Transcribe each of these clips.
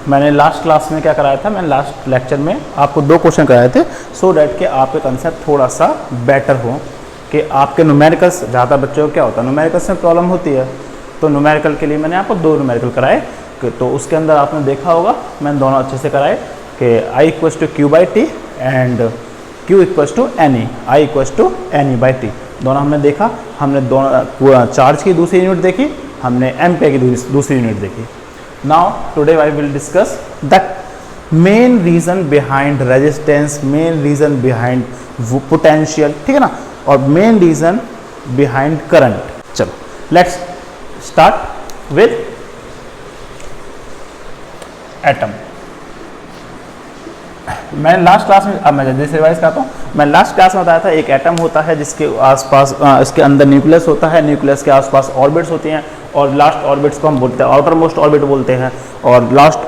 मैंने last class में क्या कराया था, मैंने लास्ट लेक्चर में आपको 2 क्वेश्चन कराए थे, सो डैट कि आपके कंसेप्ट थोड़ा सा बेटर हो, कि आपके न्यूमेरिकल्स, ज़्यादा बच्चों को क्या होता है न्यूमेरिकल्स में प्रॉब्लम होती है, तो न्यूमेरिकल के लिए मैंने आपको 2 न्यूमेरिकल कराए, तो उसके अंदर आपने देखा होगा मैंने दोनों अच्छे से कराए कि I = Q/T and Q = NE, I = NE/T, दोनों हमने देखा। हमने दोनों चार्ज की दूसरी यूनिट देखी, हमने एम्पेयर की दूसरी यूनिट देखी। Now today I will discuss the main reason behind resistance, main reason behind potential, ठीक है ना, और मेन रीज़न बिहाइंड करंट। चलो लेट्स स्टार्ट विद एटम। मैं लास्ट क्लास में, अब मैं जल्दी से रिवाइज करता हूँ, मैं लास्ट क्लास में बताया था एक एटम होता है जिसके आसपास इसके अंदर न्यूक्लियस होता है, न्यूक्लियस के आसपास ऑर्बिट्स होती हैं, और लास्ट ऑर्बिट्स को हम बोलते हैं आउटर मोस्ट ऑर्बिट बोलते हैं, और लास्ट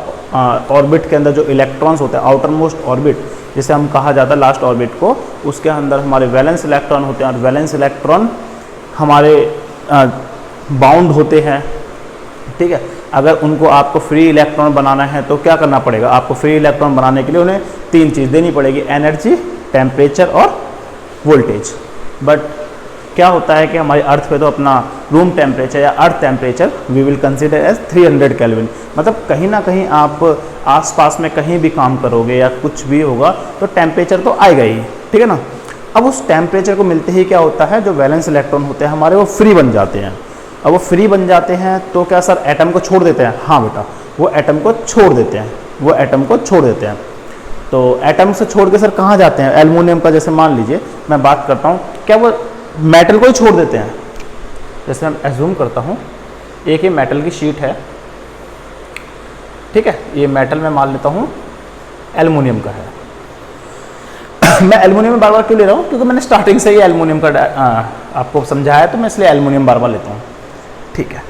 ऑर्बिट के अंदर जो इलेक्ट्रॉन्स होते हैं, आउटर मोस्ट ऑर्बिट जिसे हम कहा जाता है लास्ट ऑर्बिट को, उसके अंदर हमारे वैलेंस इलेक्ट्रॉन होते हैं, और वैलेंस इलेक्ट्रॉन हमारे बाउंड होते हैं, ठीक है। अगर उनको आपको फ्री इलेक्ट्रॉन बनाना है तो क्या करना पड़ेगा, आपको फ्री इलेक्ट्रॉन बनाने के लिए उन्हें 3 चीज़ देनी पड़ेगी, एनर्जी, टेम्परेचर और वोल्टेज। बट क्या होता है कि हमारी अर्थ पे तो अपना रूम टेम्परेचर या earth temperature we will consider as 300 kelvin, मतलब कहीं ना कहीं आप आसपास में कहीं भी काम करोगे या कुछ भी होगा तो टेम्परेचर तो आएगा ही, ठीक है ना। अब उस टेम्परेचर को मिलते ही क्या होता है, जो वैलेंस इलेक्ट्रॉन होते हैं हमारे वो फ्री बन जाते हैं। अब वो फ्री बन जाते हैं तो क्या सर एटम को छोड़ देते हैं, हाँ बेटा वो एटम को छोड़ देते हैं, वो एटम को छोड़ देते हैं। तो एटम से छोड़ के सर कहाँ जाते हैं, एल्युमिनियम का जैसे मान लीजिए मैं बात करता हूँ, क्या वो मेटल को ही छोड़ देते हैं। जैसे मैं एज्यूम करता हूँ एक ये मेटल की शीट है, ठीक है, ये मेटल मैं मान लेता हूँ एल्युमिनियम का है। मैं एल्युमिनियम में बार बार क्यों ले रहा हूँ, क्योंकि मैंने स्टार्टिंग से ही एल्युमिनियम का आपको समझाया, तो मैं इसलिए एल्युमिनियम बार बार लेता हूँ, ठीक है।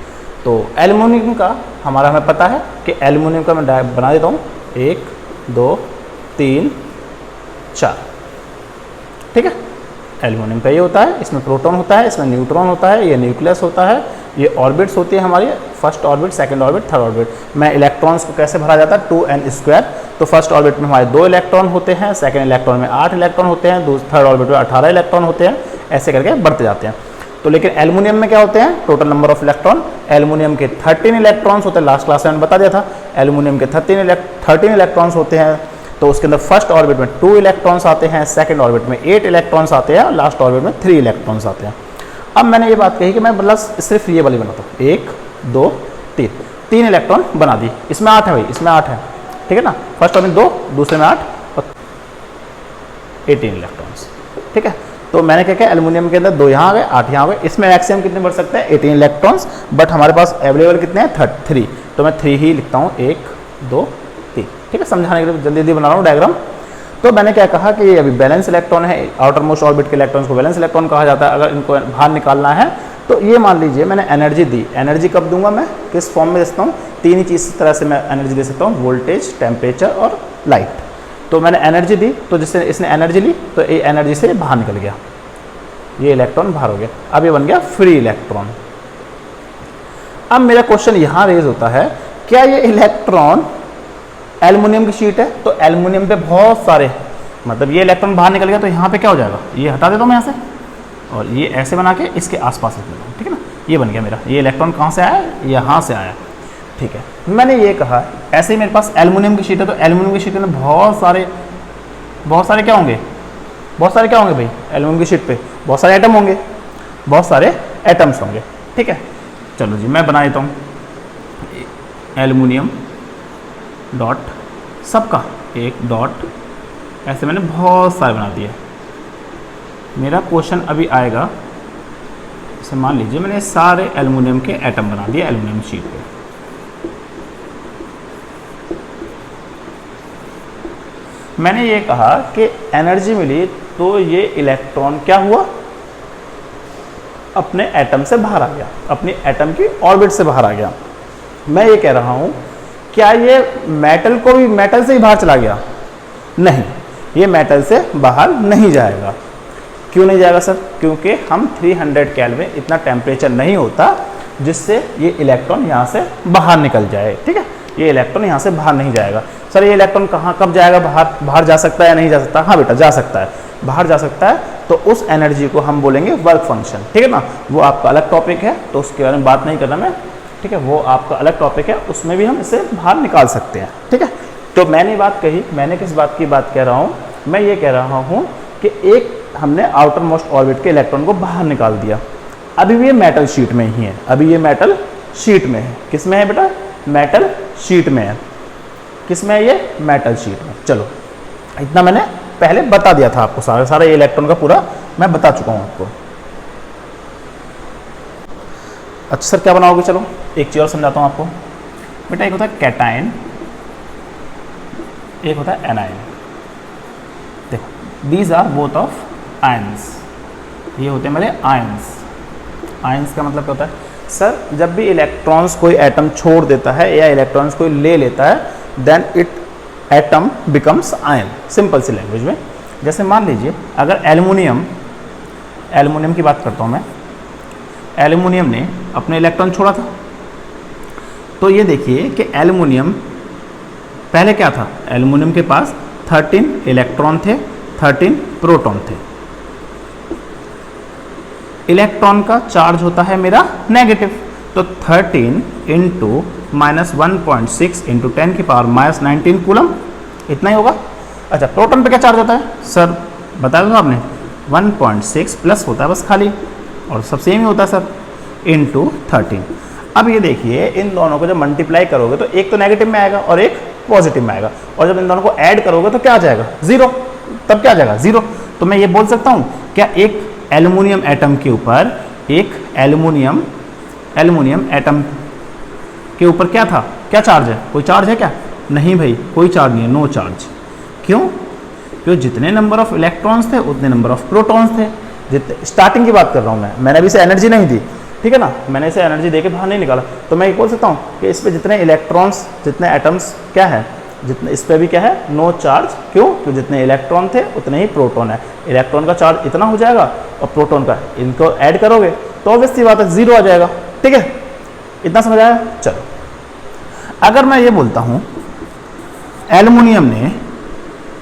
तो एल्युमिनियम का हमारा हमें पता है कि एल्युमिनियम का मैं बना देता हूँ 1 2 3 4, ठीक है। एल्युमिनियम का ये होता है, इसमें प्रोटॉन होता है, इसमें न्यूट्रॉन होता है, ये न्यूक्लियस होता है, ये ऑर्बिट्स होती है हमारी, first orbit, second orbit, third orbit. मैं इलेक्ट्रॉन्स को कैसे भरा जाता है 2n², तो फर्स्ट ऑर्बिट में हमारे 2 इलेक्ट्रॉन होते हैं, सेकंड इलेक्ट्रॉन में 8 इलेक्ट्रॉन होते हैं, थर्ड ऑर्बिट में 18 इलेक्ट्रॉन होते हैं, ऐसे करके बढ़ते जाते हैं। तो लेकिन एल्युमिनियम में क्या होते हैं, total number of electron, aluminium के 13 इलेक्ट्रॉन्स होते हैं, लास्ट क्लास में मैंने बता दिया था, एल्युमिनियम के 13 इलेक्ट्रॉन्स होते हैं। तो उसके अंदर फर्स्ट ऑर्बिट में 2 इलेक्ट्रॉन्स आते हैं, सेकंड ऑर्बिट में 8 इलेक्ट्रॉन्स आते हैं, लास्ट ऑर्बिट में 3 इलेक्ट्रॉन्स आते हैं। अब मैंने ये बात कही कि मैं मतलब सिर्फ ये वाली बनाता हूँ, 1 2 3 इलेक्ट्रॉन बना दी, इसमें 8 है भाई, इसमें 8 है, ठीक है ना, फर्स्ट ऑर्बिट 2, दूसरे में 8 और 18 इलेक्ट्रॉन्स, ठीक है। तो मैंने क्या किया, एल्युमिनियम के अंदर 2 यहाँ आ गए, 8 यहाँ आ गए, इसमें मैक्सिमम कितने बढ़ सकते हैं 18 इलेक्ट्रॉन्स, बट हमारे पास अवेलेबल कितने हैं 3, तो मैं 3 ही लिखता हूँ, 1 2 3, ठीक है, समझाने के लिए जल्दी जल्दी बना रहा हूँ डायग्राम। तो मैंने क्या कहा कि ये अभी बैलेंस इलेक्ट्रॉन है, आउटर मोस्ट ऑर्बिट के इलेक्ट्रॉन्स को बैलेंस इलेक्ट्रॉन कहा जाता है। अगर इनको बाहर निकालना है तो ये मान लीजिए मैंने एनर्जी दी, एनर्जी कब दूंगा मैं, किस फॉर्म में दे सकता हूँ, 3 ही चीज़ तरह से मैं एनर्जी दे सकता हूँ, वोल्टेज, टेम्परेचर और लाइट। तो मैंने एनर्जी दी, तो जिससे इसने एनर्जी ली तो ये एनर्जी से बाहर निकल गया, ये इलेक्ट्रॉन बाहर हो गया, अब ये बन गया फ्री इलेक्ट्रॉन। अब मेरा क्वेश्चन यहाँ रेज होता है, क्या ये इलेक्ट्रॉन एल्युमिनियम की शीट है, तो एल्युमिनियम पे बहुत सारे, मतलब ये इलेक्ट्रॉन बाहर निकल गया तो यहाँ पे क्या हो जाएगा, ये हटा देता हूँ मैं यहाँ से, और ये ऐसे बना के इसके आसपास रख देता हूँ, ठीक है ना, ये बन गया मेरा, ये इलेक्ट्रॉन कहाँ से आया, यहाँ से आया, ठीक है। मैंने ये कहा ऐसे ही मेरे पास एल्युमिनियम की शीट है, तो एल्युमिनियम की शीट में बहुत सारे क्या होंगे, बहुत सारे क्या होंगे भाई, एल्युमिनियम की शीट पे बहुत सारे एटम होंगे, बहुत सारे एटम्स होंगे, ठीक है। चलो जी मैं बना देता हूँ एल्युमिनियम डॉट सबका एक डॉट, ऐसे मैंने बहुत सारे बना दिए। मेरा क्वेश्चन अभी आएगा, जैसे मान लीजिए मैंने सारे एल्युमिनियम के एटम बना दिए एल्युमिनियम शीट पे, मैंने ये कहा कि एनर्जी मिली तो ये इलेक्ट्रॉन क्या हुआ, अपने एटम से बाहर आ गया, अपनी एटम की ऑर्बिट से बाहर आ गया। मैं ये कह रहा हूँ क्या ये मेटल को भी मेटल से ही बाहर चला गया, नहीं, ये मेटल से बाहर नहीं जाएगा। क्यों नहीं जाएगा सर, क्योंकि हम 300 केल्विन इतना टेम्परेचर नहीं होता जिससे ये इलेक्ट्रॉन यहाँ से बाहर निकल जाए, ठीक है, ये इलेक्ट्रॉन यहाँ से बाहर नहीं जाएगा। सर ये इलेक्ट्रॉन कहाँ कब जाएगा बाहर, बाहर जा सकता है या नहीं जा सकता? हाँ बेटा जा सकता है, बाहर जा सकता है। तो उस एनर्जी को हम बोलेंगे वर्क फंक्शन, ठीक है ना। वो आपका अलग टॉपिक है, तो उसके बारे में बात नहीं करना मैं, ठीक है, वो आपका अलग टॉपिक है, उसमें भी हम इसे बाहर निकाल सकते हैं, ठीक है। तो मैंने बात कही, मैंने किस बात की बात कह रहा हूँ, मैं ये कह रहा हूँ कि एक हमने आउटर मोस्ट ऑर्बिट के इलेक्ट्रॉन को बाहर निकाल दिया। अभी भी ये मेटल शीट में ही है, अभी ये मेटल शीट में है। किस में है बेटा? मेटल शीट में है। किस में है ये? मेटल शीट में। चलो इतना मैंने पहले बता दिया था आपको, सारा सारा ये इलेक्ट्रॉन का पूरा मैं बता चुका हूँ आपको। अच्छा सर क्या बनाओगे? चलो एक चीज़ और समझाता हूँ आपको बेटा। एक होता है कैटायन, एक होता है एनायन। देखो these are both of ions, ये होते हैं मेरे आयंस। आयंस का मतलब क्या होता है? सर जब भी इलेक्ट्रॉन्स कोई एटम छोड़ देता है या इलेक्ट्रॉन्स कोई ले लेता है, then it atom becomes ion. Simple सी लैंग्वेज में, जैसे मान लीजिए अगर एल्युमिनियम की बात करता हूँ मैं, एल्युमिनियम ने अपने इलेक्ट्रॉन छोड़ा था, तो ये देखिए कि एल्युमिनियम पहले क्या था? एल्युमिनियम के पास 13 इलेक्ट्रॉन थे, 13 प्रोटॉन थे। इलेक्ट्रॉन का चार्ज होता है मेरा नेगेटिव, तो 13 इंटू -1.6 इंटू 10 की पावर -19 कूलम, इतना ही होगा। अच्छा प्रोटॉन पे क्या चार्ज होता है? सर बताया था आपने 1.6 प्लस होता है बस खाली, और सब सेम ही होता है सर, इंटू 13। अब ये देखिए इन दोनों को जब मल्टीप्लाई करोगे तो एक तो नेगेटिव में आएगा और एक पॉजिटिव में आएगा, और जब इन दोनों को ऐड करोगे तो क्या आ जाएगा? 0। तब क्या आ जाएगा? 0। तो मैं ये बोल सकता हूँ क्या एक एल्युमिनियम एटम के ऊपर, एक एल्युमिनियम एटम के ऊपर क्या था? क्या चार्ज है? कोई चार्ज है क्या? नहीं भाई कोई चार्ज नहीं है, नो चार्ज। क्यों? क्योंकि जितने नंबर ऑफ इलेक्ट्रॉन्स थे उतने नंबर ऑफ प्रोटॉन्स थे। जितने स्टार्टिंग की बात कर रहा हूँ मैंने अभी इसे एनर्जी नहीं दी, ठीक है ना, मैंने इसे एनर्जी देके बाहर नहीं निकाला। तो मैं ये बोल सकता हूँ कि इस पर जितने इलेक्ट्रॉन्स, जितने एटम्स क्या है, जितने इस पर भी क्या है? No charge. क्यों? क्योंकि जितने इलेक्ट्रॉन थे उतने ही प्रोटॉन है। इलेक्ट्रॉन का चार्ज इतना हो जाएगा और प्रोटॉन का, इनको ऐड करोगे तो ऑब्वियस सी बात है 0 आ जाएगा, ठीक है। इतना समझ आया? चलो अगर मैं ये बोलता हूँ एल्युमिनियम ने,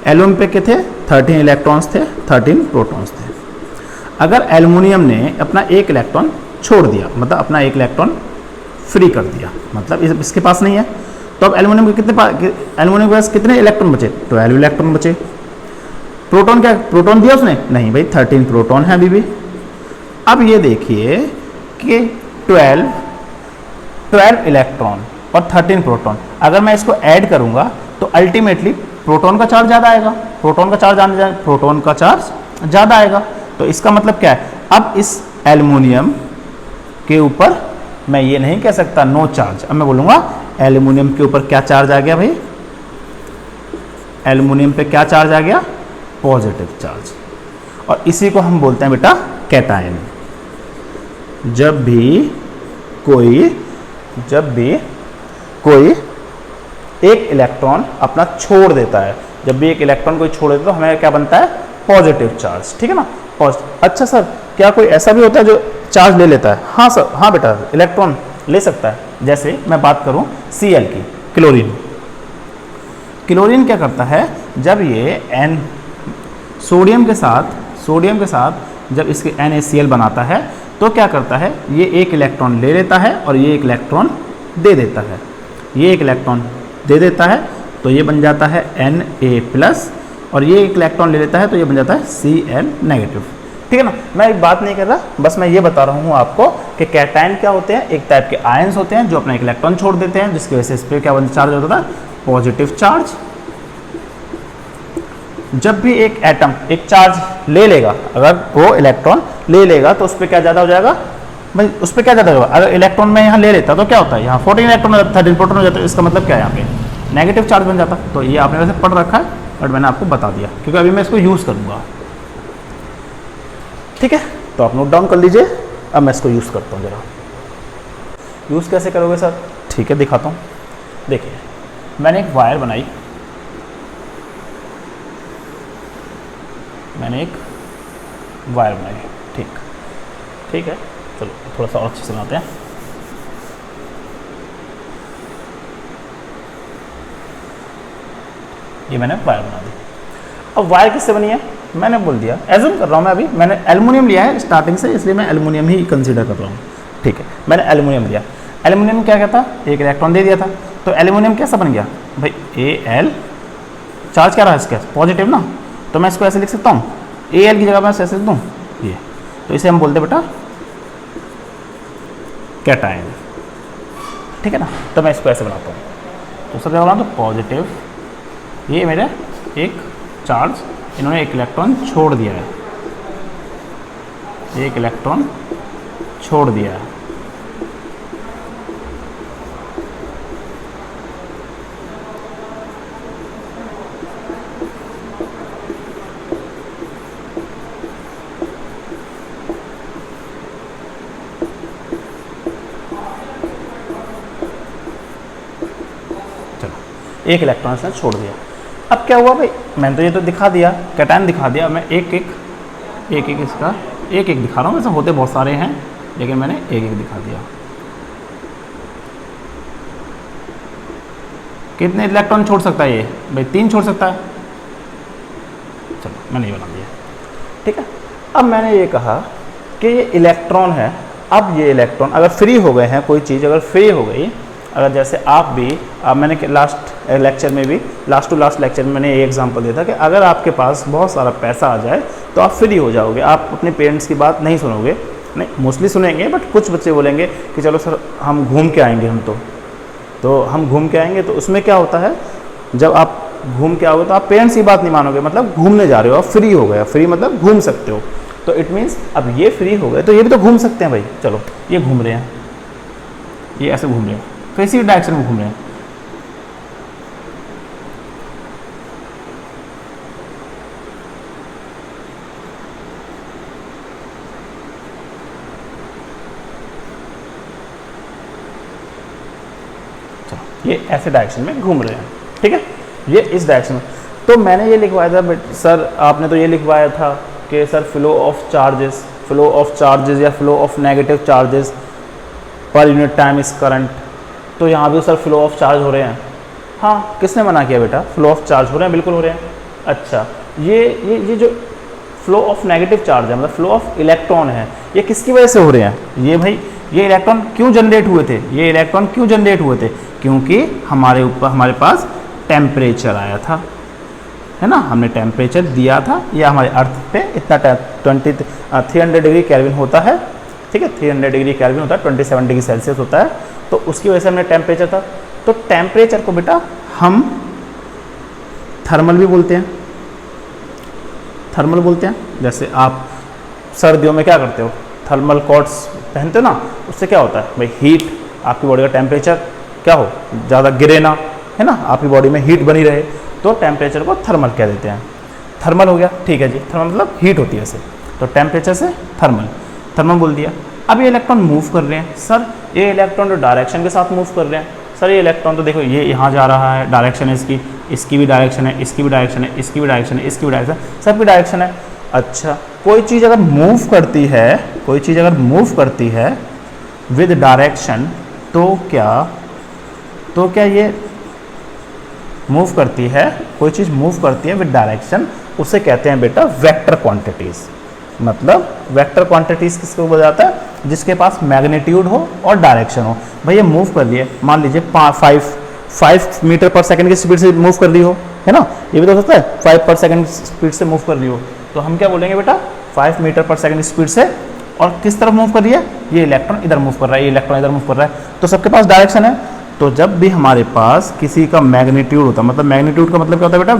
एल्यूम पे के थे 13 इलेक्ट्रॉन्स थे, 13 प्रोटॉन्स थे। अगर एल्युमिनियम ने अपना एक इलेक्ट्रॉन छोड़ दिया, मतलब अपना एक इलेक्ट्रॉन फ्री कर दिया, मतलब इसके पास नहीं है, तो अब एल्युमिनियम के एल्युमिनियम के पास कितने इलेक्ट्रॉन बचे? 12 इलेक्ट्रॉन बचे। प्रोटॉन क्या प्रोटॉन दिया उसने? नहीं भाई 13 प्रोटॉन है अभी भी। अब ये देखिए कि 12 इलेक्ट्रॉन और 13 प्रोटॉन, अगर मैं इसको ऐड करूंगा तो अल्टीमेटली प्रोटॉन का चार्ज ज़्यादा आएगा, प्रोटॉन का चार्ज ज़्यादा आएगा। तो इसका मतलब क्या है? अब इस एल्युमिनियम के ऊपर मैं ये नहीं कह सकता नो चार्ज, अब मैं बोलूँगा एल्युमिनियम के ऊपर क्या चार्ज आ गया भाई? एल्युमिनियम पे क्या चार्ज आ गया? Positive charge. और इसी को हम बोलते हैं बेटा कैटायन। जब भी कोई एक इलेक्ट्रॉन अपना छोड़ देता है, जब भी एक इलेक्ट्रॉन कोई छोड़ देता है तो हमें क्या बनता है? पॉजिटिव चार्ज, ठीक है ना। अच्छा सर क्या कोई ऐसा भी होता है जो चार्ज ले लेता है? हाँ सर, हाँ बेटा इलेक्ट्रॉन ले सकता है। जैसे मैं बात करूं Cl की, क्लोरीन क्या करता है? जब ये सोडियम के साथ जब इसके NaCl बनाता है तो क्या करता है? ये एक इलेक्ट्रॉन ले लेता है और ये एक इलेक्ट्रॉन दे देता है, ये एक इलेक्ट्रॉन दे देता है तो ये बन जाता है Na+, और ये एक इलेक्ट्रॉन ले लेता है तो ये बन जाता है Cl-, ठीक है ना। मैं एक बात नहीं कर रहा, बस मैं ये बता रहा हूँ आपको कि कैटायन क्या होते हैं? एक टाइप के आयंस होते हैं जो अपना एक इलेक्ट्रॉन छोड़ देते हैं, जिसकी वजह से इस पर क्या चार्ज होता था? Positive charge. जब भी एक एटम एक चार्ज ले लेगा, अगर वो इलेक्ट्रॉन ले लेगा तो उस पर क्या ज़्यादा हो जाएगा भाई? उस पर क्या ज़्यादा होगा? अगर इलेक्ट्रॉन में यहाँ ले लेता तो क्या होता है? यहाँ 14 इलेक्ट्रॉन हो जाता, 13 प्रोटॉन हो जाता है। इसका मतलब क्या है? यहाँ पे नेगेटिव चार्ज बन जाता। तो ये आपने वैसे पढ़ रखा है बट मैंने आपको बता दिया क्योंकि अभी मैं इसको यूज़ करूँगा, ठीक है। तो आप नोट डाउन कर लीजिए। अब मैं इसको यूज़ करता हूँ ज़रा। यूज़ कैसे करोगे सर? ठीक है दिखाता हूँ। देखिए मैंने एक वायर बनाई, ठीक है। चलो थोड़ा सा और अच्छे से बनाते हैं। ये मैंने वायर बना दी। अब वायर किससे बनी है मैंने बोल दिया, एज्यूम कर रहा हूँ मैं, अभी मैंने एल्युमिनियम लिया है स्टार्टिंग से, इसलिए मैं एल्युमिनियम ही कंसीडर कर रहा हूँ। ठीक है, मैंने एल्युमिनियम लिया। एल्युमिनियम क्या कहता, एक इलेक्ट्रॉन दे दिया था, तो एल्युमिनियम कैसा बन गया भाई, Al चार्ज क्या रहा है इसका पॉजिटिव ना, तो मैं इसको ऐसे लिख सकता हूँ, Al की जगह मैं ऐसे लिख दूँ ये, तो इसे हम बोलते बेटा कैटायन। ठीक है ना, तो मैं इसको ऐसे बनाता हूँ, तो सब जगह बनाऊँ तो पॉजिटिव, ये मेरा एक चार्ज, इन्होंने एक इलेक्ट्रॉन छोड़ दिया है, एक इलेक्ट्रॉन छोड़ दिया है। एक इलेक्ट्रॉन इसने छोड़ दिया। अब क्या हुआ भाई, मैंने तो ये तो दिखा दिया, कैटायन दिखा दिया, मैं एक एक इसका एक दिखा रहा हूँ, वैसे होते बहुत सारे हैं लेकिन मैंने एक दिखा दिया। कितने इलेक्ट्रॉन छोड़ सकता है ये भाई, 3 छोड़ सकता है, चलो मैंने ये बना दिया। ठीक है, अब मैंने ये कहा कि ये इलेक्ट्रॉन है, अब ये इलेक्ट्रॉन अगर फ्री हो गए हैं, कोई चीज़ अगर फ्री हो गई, अगर जैसे आप भी मैंने लास्ट लेक्चर में भी लास्ट टू लास्ट लेक्चर में मैंने ये एग्जांपल दिया था कि अगर आपके पास बहुत सारा पैसा आ जाए तो आप फ्री हो जाओगे, आप अपने पेरेंट्स की बात नहीं सुनोगे, नहीं मोस्टली सुनेंगे, बट कुछ बच्चे बोलेंगे कि चलो सर हम घूम के आएंगे, हम तो हम घूम के आएंगे। तो उसमें क्या होता है, जब आप घूम के आओगे तो आप पेरेंट्स की बात नहीं मानोगे, मतलब घूमने जा रहे हो, आप फ्री हो गए, फ्री मतलब घूम सकते हो, तो इट मीन्स अब ये फ्री हो गए तो ये भी तो घूम सकते हैं भाई। चलो ये घूम रहे हैं, ये ऐसे घूम रहे हैं, किसी डायरेक्शन में घूम रहे हैं, ये ऐसे डायरेक्शन में घूम रहे हैं। ठीक है, ये इस डायरेक्शन में, तो मैंने ये लिखवाया था बट सर आपने तो ये लिखवाया था कि सर फ्लो ऑफ चार्जेस या flow of negative charges per unit time is current, तो यहाँ भी सर फ्लो ऑफ चार्ज हो रहे हैं। हाँ, किसने मना किया बेटा, फ्लो ऑफ चार्ज हो रहे हैं, बिल्कुल हो रहे हैं। अच्छा, ये जो फ्लो ऑफ नेगेटिव चार्ज है, मतलब फ्लो ऑफ इलेक्ट्रॉन है, ये किसकी वजह से हो रहे हैं, ये भाई ये इलेक्ट्रॉन क्यों जनरेट हुए थे, ये इलेक्ट्रॉन क्यों जनरेट हुए थे, क्योंकि हमारे पास टेम्परेचर आया था, है ना, हमने टेम्परेचर दिया था, या हमारे अर्थ पे इतना 300 डिग्री केल्विन होता है। ठीक है, 300 डिग्री केल्विन होता है, 27 डिग्री सेल्सियस होता है, तो उसकी वजह से हमने टेम्परेचर था। तो टेम्परेचर को बेटा हम थर्मल भी बोलते हैं, थर्मल बोलते हैं। जैसे आप सर्दियों में क्या करते हो, थर्मल कोट्स पहनते हो ना, उससे क्या होता है भाई, हीट, आपकी बॉडी का टेम्परेचर क्या हो, ज़्यादा गिरे ना, है ना, आपकी बॉडी में हीट बनी रहे, तो टेम्परेचर को थर्मल कह देते हैं। थर्मल हो गया, ठीक है जी, थर्मल मतलब हीट होती है ऐसे, तो टेम्परेचर से थर्मल बोल दिया। अब ये इलेक्ट्रॉन मूव कर रहे हैं, सर ये इलेक्ट्रॉन जो डायरेक्शन के साथ मूव कर रहे हैं, सर ये इलेक्ट्रॉन तो देखो ये यहाँ जा रहा है, डायरेक्शन है इसकी भी डायरेक्शन है, इसकी भी डायरेक्शन है, इसकी भी डायरेक्शन है, इसकी भी डायरेक्शन, सबकी डायरेक्शन है। अच्छा, कोई चीज़ अगर मूव करती है विद डायरेक्शन, तो क्या ये मूव करती है, कोई चीज़ मूव करती है विद डायरेक्शन, उसे कहते हैं बेटा वेक्टर क्वांटिटीज़। मतलब वेक्टर क्वांटिटीज़ किसको बोला जाता है, जिसके पास मैग्नीट्यूड हो और डायरेक्शन हो। भाई ये मूव कर लिए, मान लीजिए 5 मीटर पर सेकंड की स्पीड से मूव कर रही हो, है ना, ये भी तो हो सकता है 5 पर सेकंड स्पीड से मूव कर रही हो, तो हम क्या बोलेंगे बेटा, 5 मीटर पर सेकंड स्पीड से, और किस तरफ मूव कर रही है, ये इलेक्ट्रॉन इधर मूव कर रहा है, ये इलेक्ट्रॉन इधर मूव कर रहा है, तो सबके पास डायरेक्शन है। तो जब भी हमारे पास किसी का मैग्नीट्यूड होता है, मतलब मैग्नीट्यूड का मतलब क्या होता है बेटा,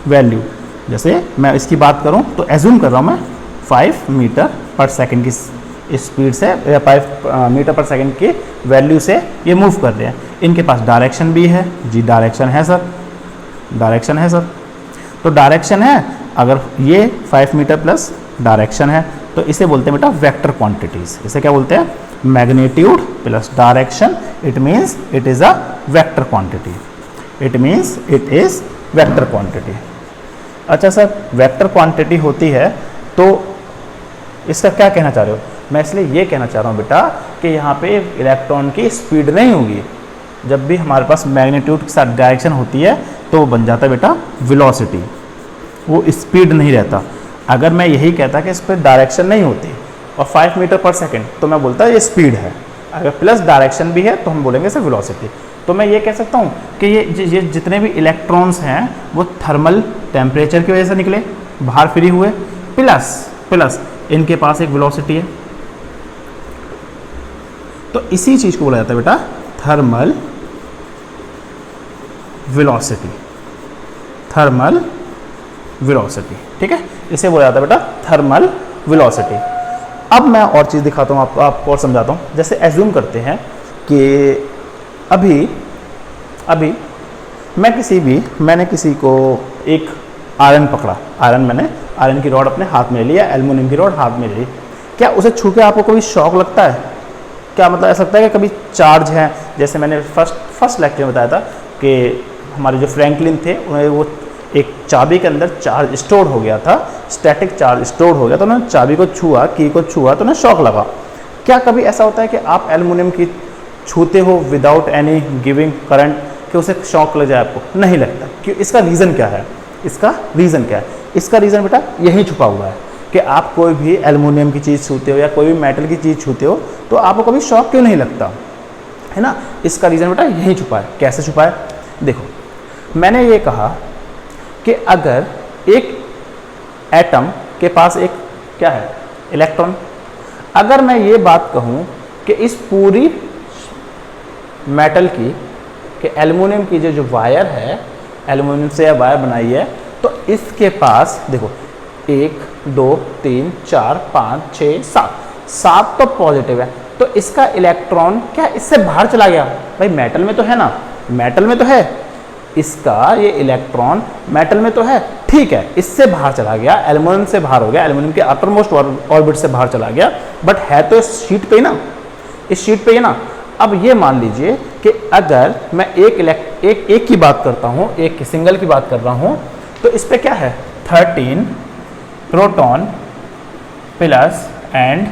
वैल्यू, जैसे मैं इसकी बात करूं तो एज्यूम कर रहा हूं मैं 5 मीटर पर सेकंड की स्पीड से, या 5 मीटर पर सेकंड की वैल्यू से ये मूव कर रहे हैं, इनके पास डायरेक्शन भी है जी, डायरेक्शन है सर, तो डायरेक्शन है, अगर ये 5 मीटर प्लस डायरेक्शन है तो इसे बोलते हैं बेटा वेक्टर क्वांटिटीज। इसे क्या बोलते हैं, magnitude plus direction, it means it is a vector quantity, vector quantity. अच्छा सर, वेक्टर क्वांटिटी होती है तो इसका क्या कहना चाह रहे हो, मैं इसलिए ये कहना चाह रहा हूँ बेटा कि यहाँ पे इलेक्ट्रॉन की स्पीड नहीं होगी, जब भी हमारे पास मैग्नीट्यूड के साथ डायरेक्शन होती है तो वो बन जाता है बेटा वेलोसिटी, वो स्पीड नहीं रहता। अगर मैं यही कहता कि इस पर डायरेक्शन नहीं होती और 5 मीटर पर सेकेंड तो मैं बोलता ये स्पीड है, अगर प्लस डायरेक्शन भी है तो हम बोलेंगे इसे वेलोसिटी। तो मैं ये कह सकता हूँ कि ये जितने भी इलेक्ट्रॉन्स हैं वो थर्मल टेम्परेचर की वजह से निकले, बाहर फ्री हुए, प्लस इनके पास एक वेलोसिटी है। तो इसी चीज को बोला जाता है बेटा थर्मल वेलोसिटी, थर्मल वेलोसिटी, ठीक है, इसे बोला जाता है बेटा थर्मल वेलोसिटी। अब मैं और चीज़ दिखाता हूँ आपको और समझाता हूँ। जैसे एज्यूम करते हैं कि अभी मैंने किसी को एक आयरन पकड़ा, आयरन की रॉड अपने हाथ में ले लिया, एल्युमिनियम की रॉड हाथ में ले ली, क्या उसे छू के आपको कभी शॉक लगता है? क्या मतलब ऐसा लगता है कि कभी चार्ज है? जैसे मैंने फर्स्ट लेक्चर में बताया था कि हमारे जो फ्रैंकलिन थे उन्हें वो एक चाबी के अंदर चार्ज स्टोर हो गया था, स्टैटिक चार्ज स्टोर हो गया, तो उन्होंने चाबी को छुआ, की को छुआ तो उन्हें शॉक लगा। क्या कभी ऐसा होता है कि आप एल्युमिनियम की छूते हो विदाउट एनी गिविंग करंट कि उसे शॉक लग जाए? आपको नहीं लगता। क्यों? इसका रीज़न क्या है? इसका रीज़न बेटा यही छुपा हुआ है कि आप कोई भी एल्युमिनियम की चीज़ छूते हो या कोई भी मेटल की चीज़ छूते हो तो आपको कभी शॉक क्यों नहीं लगता, है ना? इसका रीज़न बेटा यही छुपा है। कैसे छुपा है? देखो, मैंने ये कहा कि अगर एक एटम के पास एक क्या है, इलेक्ट्रॉन, अगर मैं ये बात कहूँ कि इस पूरी मेटल की कि एल्युमिनियम की जो वायर है, एल्युमिनियम से यह वायर बनाई है, तो इसके पास देखो 1 2 3 4 5 6 7 तो पॉजिटिव है, तो इसका इलेक्ट्रॉन क्या इससे बाहर चला गया? भाई मेटल में तो है ना, मेटल में तो है, इसका ये इलेक्ट्रॉन मेटल में तो है, ठीक है, इससे बाहर चला गया, एल्युमिनियम से बाहर हो गया, एल्युमिनियम के अपर मोस्ट ऑर्बिट से बाहर चला गया, बट है तो इस शीट पे ही ना, इस शीट पे ही ना। अब ये मान लीजिए कि अगर मैं एक की बात करता हूँ, एक सिंगल की बात कर रहा हूँ, तो इस पे क्या है 13 प्रोटॉन प्लस एंड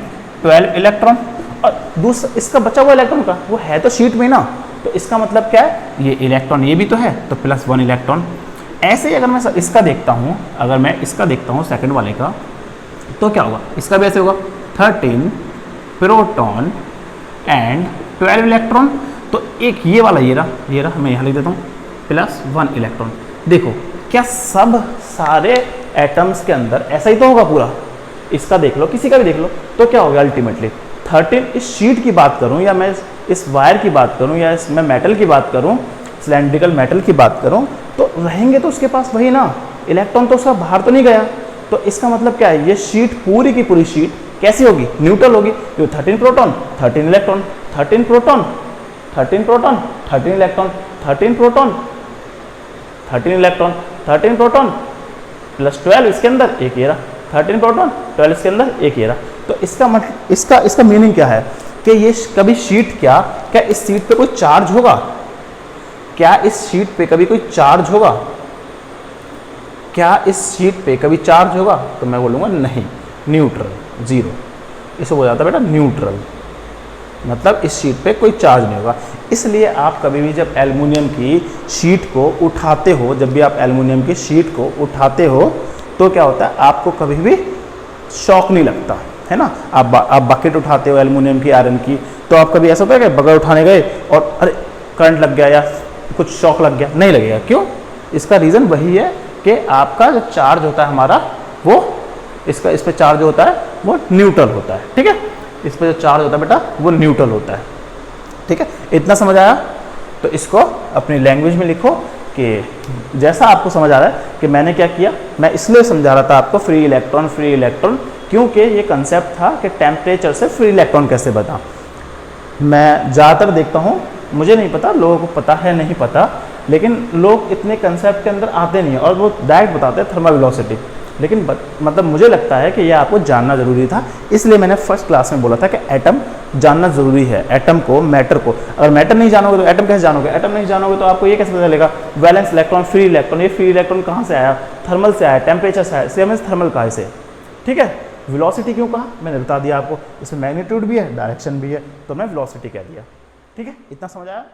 12 इलेक्ट्रॉन, और दूसरा इसका बचा हुआ इलेक्ट्रॉन का वो है तो शीट में ना, तो इसका मतलब क्या है, ये इलेक्ट्रॉन ये भी तो है, तो प्लस 1 इलेक्ट्रॉन। ऐसे ही अगर मैं इसका देखता हूँ, अगर मैं इसका देखता हूँ सेकंड वाले का, तो क्या होगा, इसका भी ऐसे होगा 13 प्रोटॉन एंड 12 इलेक्ट्रॉन, तो एक ये वाला ये रहा मैं यहाँ लिख देता हूँ प्लस 1 इलेक्ट्रॉन। देखो क्या सब सारे एटम्स के अंदर ऐसा ही तो होगा पूरा, इसका देख लो, किसी का भी देख लो, तो क्या होगा अल्टीमेटली 13, इस शीट की बात करूं या मैं इस वायर की बात करूं या मैं मेटल की बात करूं, सिलेंड्रिकल मेटल की बात करूं, तो रहेंगे तो उसके पास वही ना, इलेक्ट्रॉन तो उसका बाहर तो नहीं गया। तो इसका मतलब क्या है, ये शीट पूरी की पूरी शीट कैसी होगी, न्यूट्रल होगी। तो 13 proton 13 electron, 13 proton 13 proton 13 electron, 13 proton 13 electron, 13 proton plus 12 इसके अंदर एक ये रहा, 13 प्रोटॉन 12 इसके अंदर एक ये रहा। तो इसका मतलब इसका मीनिंग क्या है कि ये कभी शीट क्या इस शीट पे कोई चार्ज होगा? क्या इस शीट पे कभी कोई चार्ज होगा? क्या इस शीट पे कभी चार्ज होगा? तो मैं बोलूँगा नहीं, न्यूट्रल, जीरो। इसे बोला जाता है बेटा न्यूट्रल, मतलब इस शीट पे कोई चार्ज नहीं होगा। इसलिए आप कभी भी जब एल्युमिनियम की शीट को उठाते हो, जब भी आप एल्युमिनियम की शीट को उठाते हो तो क्या होता है, आपको कभी भी शॉक नहीं लगता, है ना। आप बकेट उठाते हो एल्युमिनियम की, आयरन की, तो आप कभी ऐसा होता है कि बकेट उठाने गए और अरे करंट लग गया या कुछ शॉक लग गया? नहीं लगेगा। क्यों? इसका रीज़न वही है कि आपका जो चार्ज होता है हमारा, वो इस पर चार्ज होता है वो न्यूट्रल होता है, ठीक है। इस पर जो चार्ज होता है बेटा वो न्यूट्रल होता है, ठीक है। इतना समझ आया? तो इसको अपनी लैंग्वेज में लिखो कि जैसा आपको समझ आ रहा है कि मैंने क्या किया, मैं इसलिए समझा रहा था आपको फ्री इलेक्ट्रॉन, क्योंकि ये कंसेप्ट था कि टेम्परेचर से फ्री इलेक्ट्रॉन कैसे बना। मैं ज़्यादातर देखता हूँ, मुझे नहीं पता लोगों को पता है नहीं पता, लेकिन लोग इतने कंसेप्ट के अंदर आते नहीं हैं और वो डायरेक्ट बताते हैं थर्मल वेलोसिटी। लेकिन मतलब मुझे लगता है कि यह आपको जानना ज़रूरी था, इसलिए मैंने फर्स्ट क्लास में बोला था कि एटम जानना ज़रूरी है, एटम को, मैटर को। अगर मैटर नहीं जानोगे तो एटम कैसे जानोगे? एटम नहीं जानोगे तो आपको ये कैसे पता चलेगा वैलेंस इलेक्ट्रॉन, फ्री इलेक्ट्रॉन, ये फ्री इलेक्ट्रॉन कहाँ से आया? थर्मल से आया, टेम्परेचर से आया, सेम एज थर्मल कहाँ से, ठीक है। वेलोसिटी क्यों कहा मैंने बता दिया आपको, इसमें मैग्नीट्यूड भी है, डायरेक्शन भी है, तो मैं वेलोसिटी कह दिया, ठीक है। इतना समझ आया?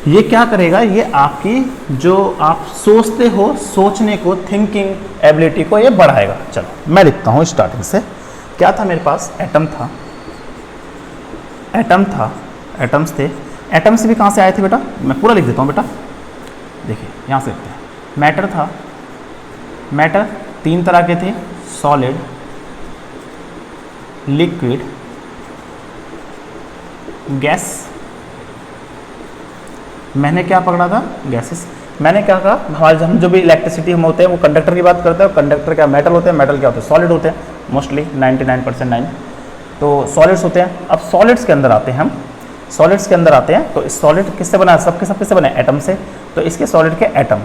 ये क्या करेगा, ये आपकी जो आप सोचते हो, सोचने को, थिंकिंग एबिलिटी को ये बढ़ाएगा। चलो मैं लिखता हूँ स्टार्टिंग से। क्या था मेरे पास, एटम था, एटम्स थे। एटम्स भी कहाँ से आए थे बेटा, मैं पूरा लिख देता हूँ बेटा, देखिए यहाँ से लिखते हैं। मैटर था, मैटर 3 तरह के थे, सॉलिड, लिक्विड, गैस। मैंने क्या पकड़ा था, गैसेस। मैंने क्या कहा, हमारे हम जो भी इलेक्ट्रिसिटी हम होते हैं वो कंडक्टर की बात करते हैं, कंडक्टर क्या मेटल होते हैं, मेटल क्या होते हैं, सॉलिड होते हैं मोस्टली 99% 9, तो सॉलिड्स होते हैं। अब सॉलिड्स के अंदर आते हैं हम, सॉलिड्स के अंदर आते हैं तो इस सॉलिड किससे बना है, सब किससे बने, एटम से। तो इसके सॉलिड के एटम,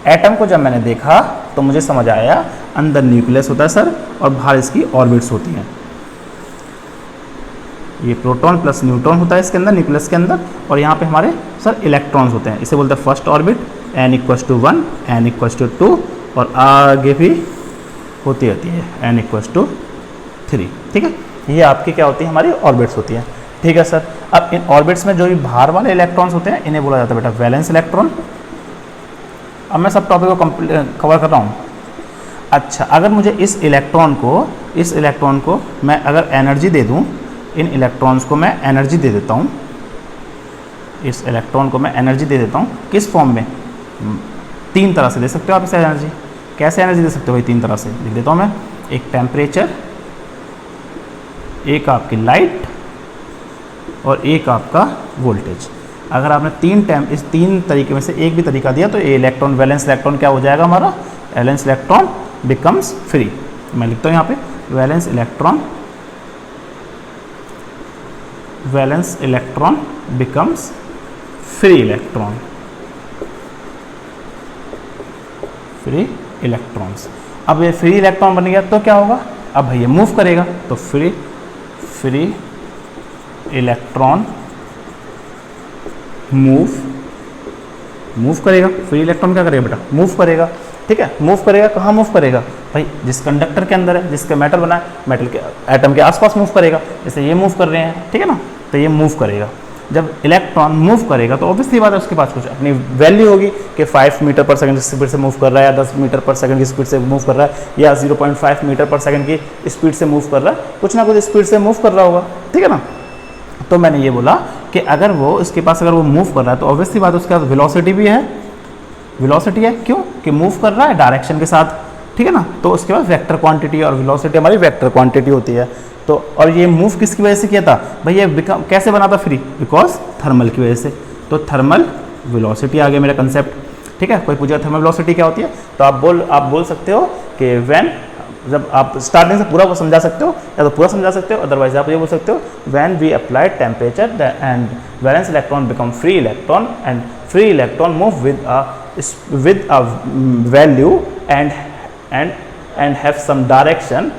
एटम को जब मैंने देखा तो मुझे समझ आया अंदर न्यूक्लियस होता है सर, और बाहर इसकी ऑर्बिट्स होती हैं। ये प्रोटॉन प्लस न्यूट्रॉन होता है इसके अंदर, न्यूक्लियस के अंदर, और यहाँ पे हमारे सर इलेक्ट्रॉन्स होते हैं। इसे बोलते हैं फर्स्ट ऑर्बिट, n = 1, n = 2, और आगे भी होती रहती है n = 3। ठीक है, ये आपकी क्या होती है, हमारी ऑर्बिट्स होती हैं। ठीक है सर, अब इन ऑर्बिट्स में जो भी बाहर वाले इलेक्ट्रॉन्स होते हैं इन्हें बोला जाता है बेटा वैलेंस इलेक्ट्रॉन। अब मैं सब टॉपिक को कवर कर रहा हूँ। अच्छा, अगर मुझे इस इलेक्ट्रॉन को मैं अगर एनर्जी दे दूँ, इन इलेक्ट्रॉन्स को मैं एनर्जी दे देता हूँ, इस इलेक्ट्रॉन को मैं एनर्जी दे देता हूँ, किस फॉर्म में, 3 तरह से दे सकते हो आप इसे एनर्जी। कैसे एनर्जी दे सकते हो भाई, 3 तरह से लिख देता हूँ मैं। एक टेम्परेचर, एक आपकी लाइट, और एक आपका वोल्टेज। अगर आपने इस 3 तरीके में से एक भी तरीका दिया तो ये इलेक्ट्रॉन, वैलेंस इलेक्ट्रॉन क्या हो जाएगा हमारा, वैलेंस इलेक्ट्रॉन बिकम्स फ्री। मैं लिखता हूँ यहाँ पे valence electron becomes free electron, free electrons. अब ये फ्री इलेक्ट्रॉन बन गया तो क्या होगा, अब भैया मूव करेगा, तो फ्री इलेक्ट्रॉन मूव करेगा। फ्री इलेक्ट्रॉन क्या करेगा बेटा, मूव करेगा। ठीक है, मूव करेगा, कहाँ मूव करेगा भाई, जिस कंडक्टर के अंदर है, जिसका मेटल बना है, मेटल के एटम के आसपास मूव करेगा। जैसे ये मूव कर रहे हैं, ठीक है ना, तो ये मूव करेगा। जब इलेक्ट्रॉन मूव करेगा तो ऑब्वियसली बात है उसके पास कुछ अपनी वैल्यू होगी कि 5 मीटर पर सेकंड की स्पीड से मूव कर रहा है, या 10 मीटर पर सेकंड की स्पीड से मूव कर रहा है, या 0.5 मीटर पर सेकंड की स्पीड से मूव कर रहा है, कुछ ना कुछ स्पीड से मूव कर रहा होगा। ठीक है ना, तो मैंने ये बोला कि अगर वो इसके पास अगर वो मूव कर रहा है तो ऑब्वियसली बात उसके पास वेलोसिटी भी है, वेलोसिटी है, क्यों कि मूव कर रहा है डायरेक्शन के साथ। ठीक है ना, तो उसके बाद वेक्टर क्वांटिटी, और वेलोसिटी हमारी वेक्टर क्वांटिटी होती है। तो और ये मूव किसकी वजह से किया था भाई, ये कैसे बना था फ्री, बिकॉज थर्मल की वजह से। तो थर्मल वेलोसिटी आ गया मेरा कंसेप्ट। ठीक है, कोई पूछेगा थर्मल वेलोसिटी क्या होती है, तो आप बोल सकते हो कि व्हेन, जब आप स्टार्टिंग से पूरा वो समझा सकते हो या तो पूरा समझा सकते हो, अदरवाइज आप ये बोल सकते हो when we apply temperature and valence electron become free electron, and free electron move with a value and have some direction,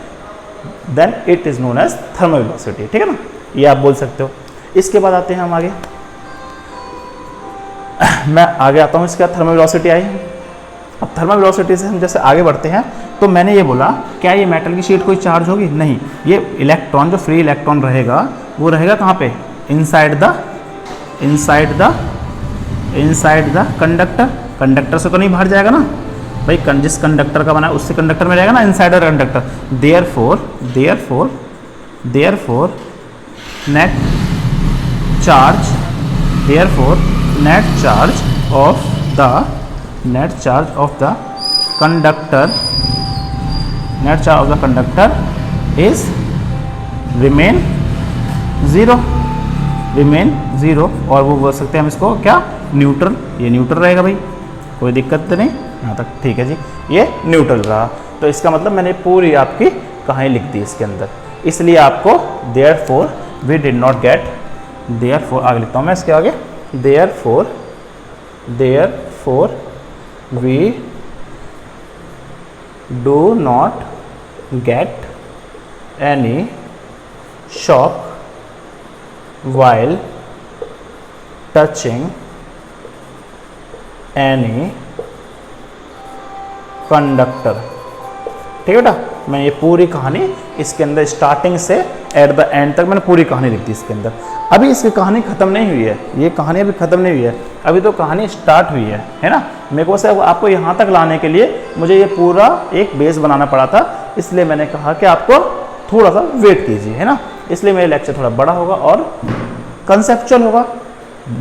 then it is known as thermal velocity. ठीक है ना, ये आप बोल सकते हो। इसके बाद आते हैं हम आगे, मैं आगे आता हूँ। इसके बाद थर्मल वेलोसिटी आई। अब थर्मल वेलोसिटी से हम जैसे आगे बढ़ते हैं तो मैंने ये बोला क्या ये मेटल की शीट कोई चार्ज होगी, नहीं, ये इलेक्ट्रॉन जो फ्री इलेक्ट्रॉन रहेगा वो रहेगा कहाँ पे, इनसाइड द कंडक्टर। कंडक्टर से तो नहीं बाहर जाएगा ना भाई, जिस कंडक्टर का बना है उससे कंडक्टर में रहेगा ना, inside the conductor. Therefore net charge of the conductor is remain zero, और वो बोल सकते हैं हम इसको क्या, न्यूट्रल। ये न्यूट्रल रहेगा भाई, कोई दिक्कत तो नहीं यहाँ तक, ठीक है जी, ये न्यूट्रल रहा। तो इसका मतलब मैंने पूरी आपकी कहानी लिख दी इसके अंदर, इसलिए आपको therefore we did not get, therefore आगे लिखता हूँ मैं इसके आगे, therefore we do not get any shock while touching any conductor। ठीक है बेटा, मैं ये पूरी कहानी इसके अंदर स्टार्टिंग से एट द एंड तक मैंने पूरी कहानी लिख दी इसके अंदर। अभी इसकी कहानी ख़त्म नहीं हुई है, ये कहानी अभी ख़त्म नहीं हुई है, अभी तो कहानी स्टार्ट हुई है ना। मेरे को सिर्फ आपको यहाँ तक लाने के लिए मुझे ये पूरा एक बेस बनाना पड़ा था, इसलिए मैंने कहा कि आपको थोड़ा सा वेट कीजिए, है ना। इसलिए मेरा लेक्चर थोड़ा बड़ा होगा और कंसेप्चुअल होगा,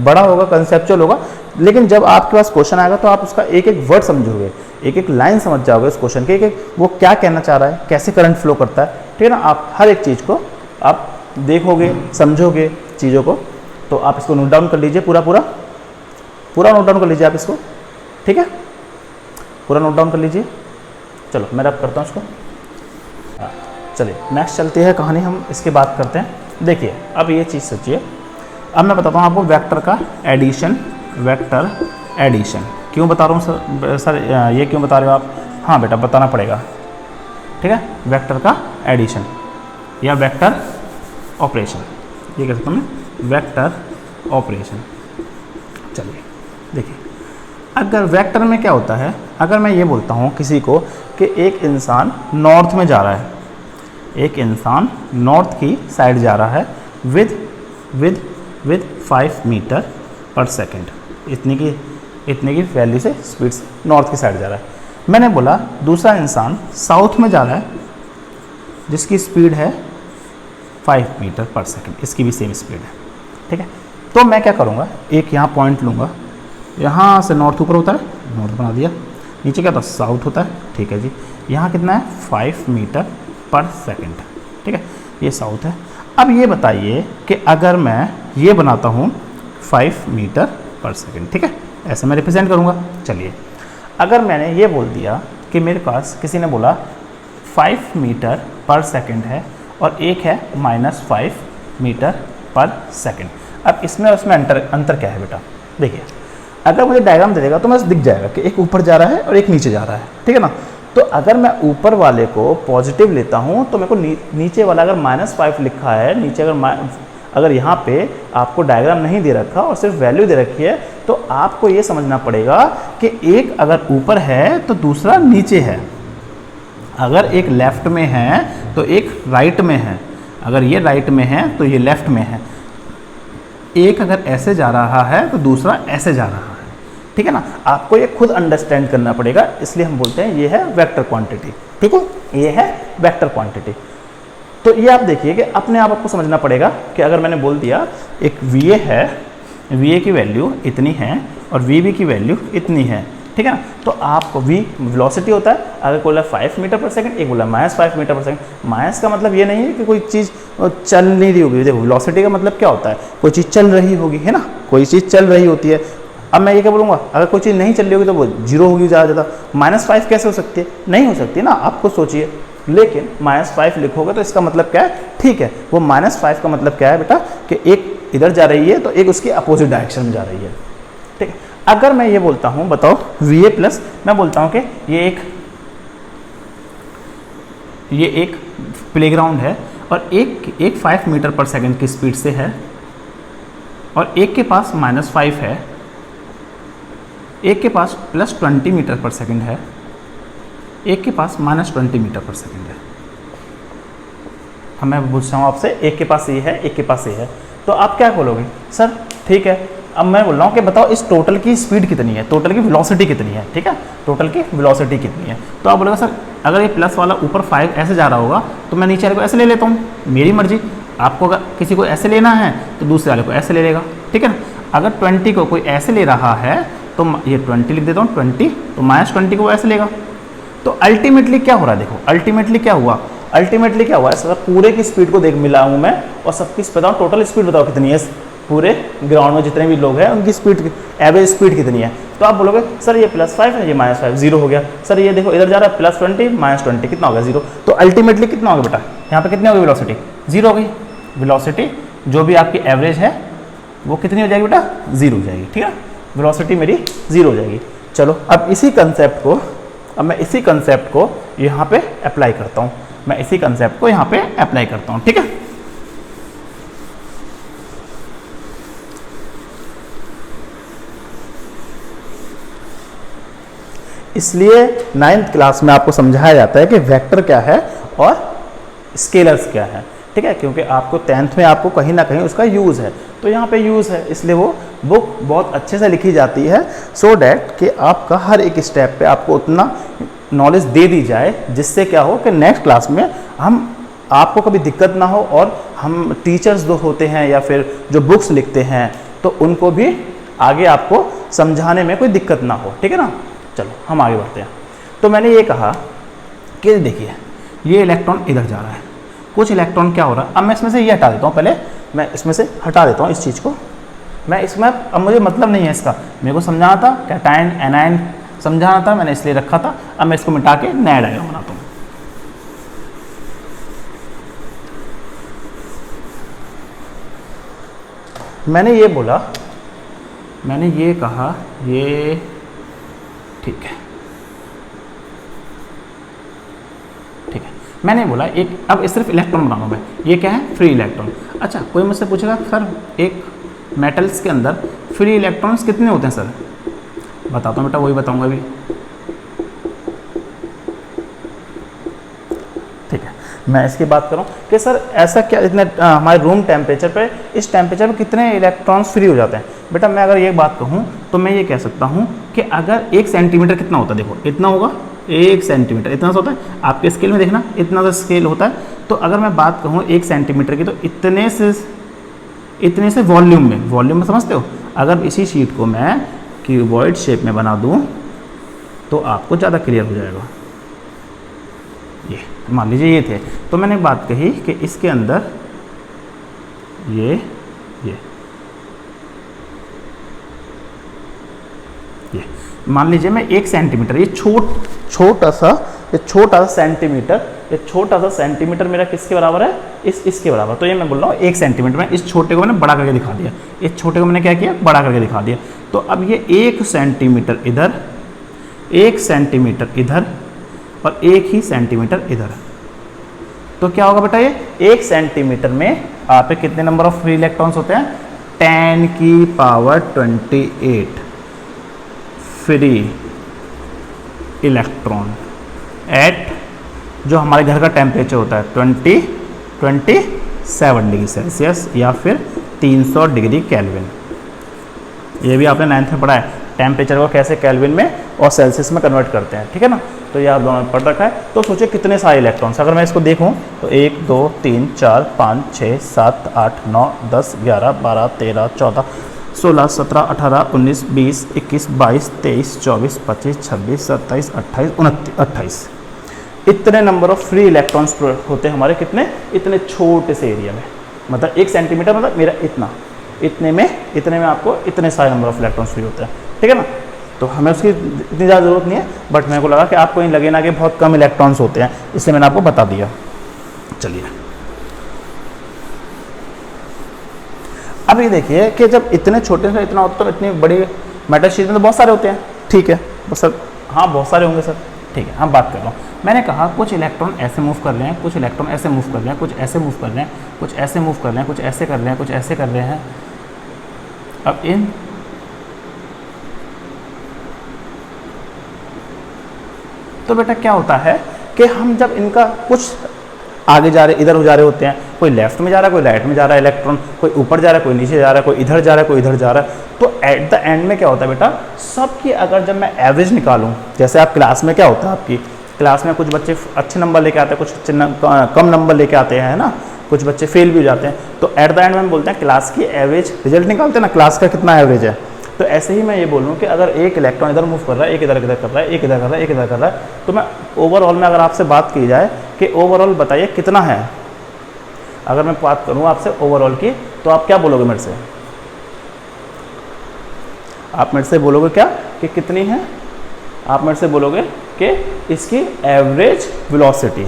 बड़ा होगा, कंसेप्चुअल होगा। लेकिन जब आपके पास क्वेश्चन आएगा तो आप उसका एक एक वर्ड समझोगे, एक एक लाइन समझ जाओगे उस क्वेश्चन के, वो क्या कहना चाह रहा है, कैसे करंट फ्लो करता है, ठीक है ना। आप हर एक चीज़ को आप देखोगे, समझोगे चीज़ों को। तो आप इसको नोट डाउन कर लीजिए, पूरा नोट डाउन कर लीजिए आप इसको, ठीक है, पूरा नोट डाउन कर लीजिए। चलो मैं रब करता हूँ इसको। चलिए नेक्स्ट चलती है कहानी, हम इसकी बात करते हैं। देखिए अब ये चीज़ सोचिए, अब मैं बताता हूँ आपको वेक्टर का एडिशन, वेक्टर एडिशन। क्यों बता रहा हूँ सर ये क्यों बता रहे हो आप? हाँ बेटा बताना पड़ेगा, ठीक है। वेक्टर का एडिशन या वेक्टर ऑपरेशन, ये कह सकता हूँ मैं, वेक्टर ऑपरेशन। चलिए देखिए, अगर वेक्टर में क्या होता है, अगर मैं ये बोलता हूँ किसी को कि एक इंसान नॉर्थ में जा रहा है, एक इंसान नॉर्थ की साइड जा रहा है विद 5 मीटर पर सेकेंड, इतनी की वैल्यू से स्पीड से नॉर्थ की साइड जा रहा है। मैंने बोला दूसरा इंसान साउथ में जा रहा है जिसकी स्पीड है 5 मीटर पर सेकेंड, इसकी भी सेम स्पीड है, ठीक है। तो मैं क्या करूँगा, एक यहाँ पॉइंट लूँगा, यहाँ से नॉर्थ ऊपर होता है, नॉर्थ बना दिया, नीचे क्या था साउथ होता है, ठीक है जी। यहाँ कितना है 5 मीटर पर सेकेंड, ठीक है, ये साउथ है। अब ये बताइए कि अगर मैं ये बनाता हूँ 5 मीटर पर सेकेंड, ठीक है, ऐसे मैं रिप्रेजेंट करूँगा। चलिए अगर मैंने ये बोल दिया कि मेरे पास किसी ने बोला 5 मीटर पर सेकेंड है और एक है -5 मीटर पर सेकेंड। अब इसमें और उसमें अंतर क्या है बेटा? देखिए अगर मुझे डायग्राम दे देगा तो मुझे दिख जाएगा कि एक ऊपर जा रहा है और एक नीचे जा रहा है, ठीक है ना। तो अगर मैं ऊपर वाले को पॉजिटिव लेता हूँ तो मेरे को नीचे वाला अगर -5 लिखा है, नीचे अगर यहाँ पे आपको डायग्राम नहीं दे रखा और सिर्फ वैल्यू दे रखी है, तो आपको ये समझना पड़ेगा कि एक अगर ऊपर है तो दूसरा नीचे है, अगर एक लेफ्ट में है तो एक राइट में है, अगर ये राइट में है तो ये लेफ्ट में है, एक अगर ऐसे जा रहा है तो दूसरा ऐसे जा रहा है, ठीक है ना। आपको ये खुद अंडरस्टैंड करना पड़ेगा, इसलिए हम बोलते हैं ये है वेक्टर क्वांटिटी, ठीक है, ये है वेक्टर क्वांटिटी। तो ये आप देखिए कि अपने आप आपको समझना पड़ेगा कि अगर मैंने बोल दिया एक VA है, VA की वैल्यू इतनी है और VB की वैल्यू इतनी है, ठीक है ना। तो आपको V वेलोसिटी होता है, अगर बोला 5 मीटर पर सेकंड, एक बोला -5 मीटर पर सेकंड। माइनस का मतलब ये नहीं है कि कोई चीज़ चल नहीं रही होगी, देखो वेलोसिटी का मतलब क्या होता है, कोई चीज़ चल रही होगी, है ना, कोई चीज़ चल रही होती है। अब मैं ये क्या बोलूँगा, अगर कोई चीज़ नहीं चल रही होगी तो वो 0 होगी ज़्यादा -5 कैसे हो सकती है? नहीं हो सकती ना, आप खुद सोचिए। लेकिन -5 लिखोगे तो इसका मतलब क्या है? ठीक है, वो -5 का मतलब क्या है बेटा कि एक इधर जा रही है तो एक उसकी अपोजिट डायरेक्शन में जा रही है, ठीक है। अगर मैं ये बोलता हूँ, बताओ VA प्लस, मैं बोलता हूँ कि ये एक प्लेग्राउंड है और एक 5 मीटर पर सेकंड की स्पीड से है और एक के पास -5 है, एक के पास +20 मीटर पर सेकंड है, एक के पास -20 मीटर पर सेकंड है। मैं पूछता हूँ आपसे, एक के पास ये है, एक के पास ये है, तो आप क्या बोलोगे? सर ठीक है, अब मैं बोल रहा हूँ कि बताओ इस टोटल की स्पीड कितनी है, टोटल की वेलोसिटी कितनी है, ठीक है, टोटल की वेलोसिटी कितनी है। तो आप बोलोगे सर अगर ये प्लस वाला ऊपर 5 ऐसे जा रहा होगा तो मैं नीचे वाले को ऐसे ले लेता हूँ, मेरी मर्जी। आपको अगर किसी को ऐसे लेना है तो दूसरे वाले को ऐसे ले लेगा, ठीक है ना। अगर 20 को कोई ऐसे ले रहा है तो ये 20 लिख देता हूँ, 20 तो -20 को वो ऐसे लेगा। तो अल्टीमेटली क्या हो रहा है, देखो अल्टीमेटली क्या हुआ, अल्टीमेटली क्या हुआ है, सर पूरे की स्पीड को देख मिला हूँ मैं और सबकी बताओ टोटल स्पीड बताओ कितनी है, पूरे ग्राउंड में जितने भी लोग हैं उनकी स्पीड, एवरेज स्पीड कितनी है। तो आप बोलोगे सर ये +5 है, ये -5, 0 हो गया। सर ये देखो इधर जा रहा है +20 -20 कितना हो गया, 0। तो अल्टीमेटली कितना हो गया बेटा, यहाँ पे कितनी हो गई वेलोसिटी, 0 हो गई। वेलोसिटी जो भी आपकी एवरेज है वो कितनी हो जाएगी बेटा, 0 हो जाएगी, ठीक है, वेलोसिटी मेरी 0 हो जाएगी। चलो अब इसी कंसेप्ट को यहाँ पे अप्लाई करता हूँ, मैं इसी कंसेप्ट को यहाँ पे अप्लाई करता हूँ, ठीक है। इसलिए 9th क्लास में आपको समझाया जाता है कि वेक्टर क्या है और स्केलर्स क्या है। ठीक है, क्योंकि आपको 10th में आपको कहीं ना कहीं उसका यूज़ है, तो यहाँ पे यूज़ है, इसलिए वो बुक बहुत अच्छे से लिखी जाती है, सो डैट कि आपका हर एक स्टेप पे आपको उतना नॉलेज दे दी जाए, जिससे क्या हो कि नेक्स्ट क्लास में हम आपको कभी दिक्कत ना हो, और हम टीचर्स जो होते हैं या फिर जो बुक्स लिखते हैं तो उनको भी आगे आपको समझाने में कोई दिक्कत ना हो, ठीक है ना। चलो हम आगे बढ़ते हैं। तो मैंने ये कहा कि देखिए ये इलेक्ट्रॉन इधर जा रहा है, कुछ इलेक्ट्रॉन क्या हो रहा है, अब मैं इसमें से ये हटा देता हूँ, पहले मैं इसमें से हटा देता हूँ इस चीज़ को, मैं इसमें अब मुझे मतलब नहीं है इसका, मेरे को समझाना था कैटायन एनायन समझाना था, मैंने इसलिए रखा था। अब मैं इसको मिटा के नया डायग्राम बनाता हूँ। मैंने ये बोला, मैंने ये कहा, ये ठीक है, ठीक है, मैंने बोला एक, अब सिर्फ इलेक्ट्रॉन बनाऊँ मैं, ये क्या है, फ्री इलेक्ट्रॉन। अच्छा, कोई मुझसे पूछेगा सर एक मेटल्स के अंदर फ्री इलेक्ट्रॉन्स कितने होते हैं सर, बताता हूँ बेटा, वही बताऊँगा अभी, ठीक है। मैं इसकी बात करूं कि सर ऐसा क्या, इतने हमारे रूम टेम्परेचर पे, इस टेम्परेचर पे कितने इलेक्ट्रॉन्स फ्री हो जाते हैं। बेटा मैं अगर ये बात कहूं तो मैं ये कह सकता हूं कि अगर 1 सेंटीमीटर कितना होता है, देखो इतना होगा 1 सेंटीमीटर, इतना सा होता है, आपके स्केल में देखना इतना सा स्केल होता है। तो अगर मैं बात कहूँ 1 सेंटीमीटर की, तो इतने से वॉल्यूम में समझते हो, अगर इसी शीट को मैं क्यूबॉइड शेप में बना दूँ तो आपको ज़्यादा क्लियर हो जाएगा। ये मान लीजिए ये थे, तो मैंने बात कही कि इसके अंदर ये मान लीजिए मैं 1 सेंटीमीटर, ये छोटा सा सेंटीमीटर मेरा किसके बराबर है, इसके बराबर। तो ये मैं बोल रहा हूँ 1 सेंटीमीटर में, इस छोटे को मैंने बड़ा करके दिखा दिया, इस छोटे को मैंने क्या किया, बड़ा करके दिखा दिया। तो अब ये 1 सेंटीमीटर इधर, 1 सेंटीमीटर इधर और 1 ही सेंटीमीटर इधर, तो क्या होगा बेटा, ये 1 सेंटीमीटर में आप पे कितने नंबर ऑफ फ्री इलेक्ट्रॉन्स होते हैं, 10 की पावर 28 फ्री इलेक्ट्रॉन एट, जो हमारे घर का टेम्परेचर होता है 27 डिग्री सेल्सियस या फिर 300 डिग्री केल्विन। ये भी आपने 9th में पढ़ा है, टेम्परेचर को कैसे केल्विन में और सेल्सियस में कन्वर्ट करते हैं, ठीक है ना। तो ये आप दोनों में पढ़ रखा है। तो सोचिए कितने सारे इलेक्ट्रॉन्स, अगर मैं इसको देखूं तो 1 2 3 4 5 6 7 8 9 10 11 12 13 14 16 17 18 19 20 21 22 23 24 25 26 27 28 29 इतने नंबर ऑफ फ्री इलेक्ट्रॉन्स होते हैं हमारे, कितने, इतने छोटे से एरिया में, मतलब 1 सेंटीमीटर मतलब मेरा इतने में आपको इतने सारे नंबर ऑफ इलेक्ट्रॉन्स फ्री होते हैं, ठीक है ना। तो हमें उसकी इतनी ज़्यादा ज़रूरत नहीं है, बट मेरे को लगा कि आपको इन लगे ना कि बहुत कम इलेक्ट्रॉन्स होते हैं, इसलिए मैंने आपको बता दिया। चलिए अब ये देखिए कि जब इतने छोटे से इतना होता है तो इतनी बड़ी मेटल शीट में तो बहुत सारे होते हैं, ठीक है सर, हाँ बहुत सारे होंगे सर, ठीक है। हम बात कर रहा हूँ, मैंने कहा कुछ इलेक्ट्रॉन ऐसे मूव कर रहे हैं, कुछ इलेक्ट्रॉन ऐसे मूव कर रहे हैं, कुछ ऐसे मूव कर रहे हैं, कुछ ऐसे मूव कर रहे हैं, कुछ ऐसे कर रहे हैं, कुछ ऐसे कर रहे हैं। अब इन तो बेटा क्या होता है कि हम जब इनका कुछ आगे जा रहे, इधर हो जा रहे होते हैं, कोई लेफ्ट में जा रहा है, कोई राइट में जा रहा है इलेक्ट्रॉन, कोई ऊपर जा रहा है, कोई नीचे जा रहा है, कोई इधर जा रहा है, कोई इधर जा रहा है, तो एट द एंड में क्या होता है बेटा, सबकी अगर जब मैं एवरेज निकालूं, जैसे आप क्लास में क्या होता है, आपकी क्लास में कुछ बच्चे अच्छे नंबर लेके आते हैं, कुछ कम नंबर लेके आते हैं, है ना, कुछ बच्चे फेल भी हो जाते हैं, तो एट द एंड में हम बोलते हैं क्लास की एवरेज रिजल्ट निकालते हैं ना, क्लास का कितना एवरेज है। तो ऐसे ही मैं ये बोलूँ कि अगर एक इलेक्ट्रॉन इधर मूव कर रहा है, एक इधर कर रहा है, एक इधर कर रहा है, एक इधर कर रहा है, तो मैं ओवरऑल में अगर आपसे बात की जाए कि ओवरऑल बताइए कितना है, अगर मैं बात करूँ आपसे ओवरऑल की, तो आप क्या बोलोगे मेरे से, आप मेरे से बोलोगे क्या कि कितनी है, आप मेरे से बोलोगे कि इसकी एवरेज वेलोसिटी।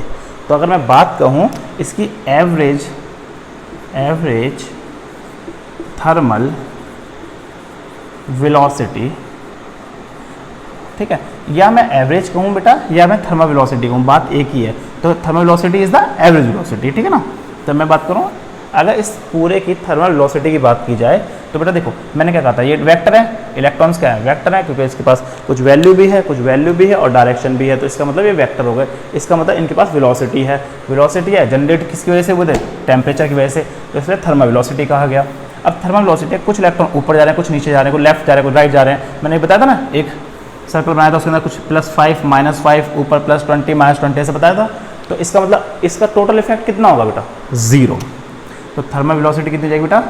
तो अगर मैं बात कहूँ इसकी एवरेज थर्मल वेलोसिटी, ठीक है, या मैं एवरेज कहूँ बेटा या मैं थर्मल वेलोसिटी कहूँ, बात एक ही है। तो thermal velocity is the average velocity, ठीक है ना। तो मैं बात करूँ अगर इस पूरे की थर्मल वेलोसिटी की बात की जाए तो बेटा देखो मैंने क्या कहा था, ये वेक्टर है, इलेक्ट्रॉन्स क्या है, वेक्टर है, क्योंकि इसके पास कुछ वैल्यू भी है, कुछ वैल्यू भी है और डायरेक्शन भी है, तो इसका मतलब ये वेक्टर हो गए। इसका मतलब इनके पास वेलोसिटी है, वेलोसिटी है जनरेट किसकी वजह से हुए थे, टेम्परेचर की वजह से, तो इसलिए थर्मल वेलोसिटी कहा गया। अब थर्मल वेलोसिटी, कुछ इलेक्ट्रॉन ऊपर जा रहे हैं, कुछ नीचे जा रहे हैं, कुछ लेफ्ट जा रहे हैं, कुछ राइट जा रहे हैं। मैंने बताया था ना, एक सर्कल बनाया था, उसके अंदर कुछ +5 -5 ऊपर +20 -20 ऐसे बताया था। तो इसका मतलब इसका टोटल इफेक्ट कितना होगा बेटा, 0। तो थर्मल वेलोसिटी कितनी जाएगी बेटा,